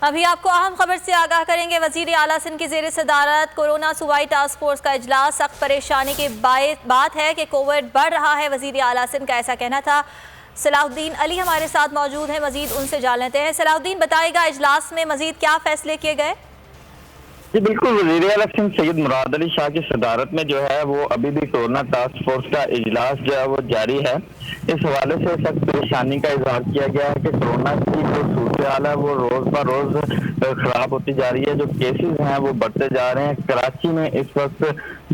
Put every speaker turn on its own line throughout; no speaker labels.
ابھی آپ کو اہم خبر سے آگاہ کریں گے۔ وزیر اعلیٰ سندھ کی زیر صدارت کورونا صوبائی ٹاسک فورس کا اجلاس۔ سخت پریشانی کی بات ہے کہ کووڈ بڑھ رہا ہے، وزیر اعلیٰ سندھ کا ایسا کہنا تھا۔ صلاح الدین علی ہمارے ساتھ موجود ہیں، مزید ان سے جان لیتے ہیں۔ صلاح الدین، بتائے گا اجلاس میں مزید کیا فیصلے کیے گئے؟
جی بالکل، وزیر اعلیٰ سندھ سید مراد علی شاہ کی صدارت میں جو ہے وہ ابھی بھی کورونا ٹاسک فورس کا اجلاس جو ہے وہ جاری ہے۔ اس حوالے سے سخت پریشانی کا اظہار کیا گیا ہے کہ کورونا کی جو صورتحال ہے وہ روز بہ روز خراب ہوتی جا رہی ہے۔ جو کیسز ہیں وہ بڑھتے جا رہے ہیں۔ کراچی میں اس وقت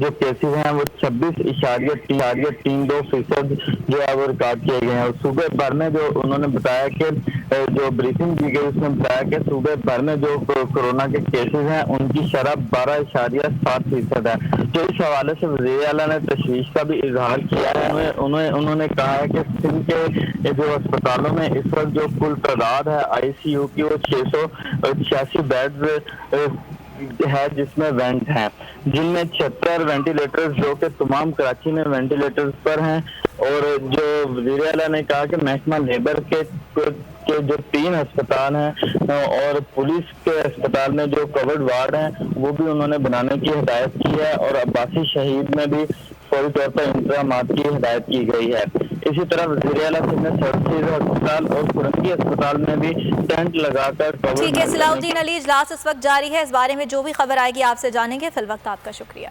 جو کیسز ہیں وہ 26.32% جو ہے وہ ریکارڈ کیے گئے ہیں، اور صوبے بھر میں جو انہوں نے بتایا کہ جو بریفنگ دی گئی اس میں بتایا کہ صوبے بھر میں جو کورونا کے کیسز ہیں ان کی شرح 12.7% ہے۔ تو اس حوالے سے وزیر اعلیٰ نے تشویش کا بھی اظہار کیا ہے۔ انہوں نے کہا ہے کہ سندھ کے جو اسپتالوں میں اس وقت جو کل تعداد ہے آئی سی یو کی وہ 686 بیڈز ہے، جس میں وینٹ ہیں، جن میں 76 وینٹیلیٹرز جو کہ تمام کراچی میں وینٹیلیٹرز پر ہیں۔ اور جو وزیر اعلیٰ نے کہا کہ محکمہ لیبر کے جو 3 ہسپتال ہیں اور پولیس کے اسپتال میں جو کووڈ وارڈ ہیں وہ بھی انہوں نے بنانے کی ہدایت کی ہے، اور عباسی شہید میں بھی فوری طور پر انتظامات کی ہدایت کی گئی ہے۔ اسی طرح وزیر اعلیٰ سندھ نے سرسید ہسپتال اور فرنگی ہسپتال میں بھی ٹینٹ لگا کر
ٹھیک ہے صلاح الدین علی، اجلاس اس وقت جاری ہے، اس بارے میں جو بھی خبر آئے گی آپ سے جانیں گے۔ فی الوقت آپ کا شکریہ۔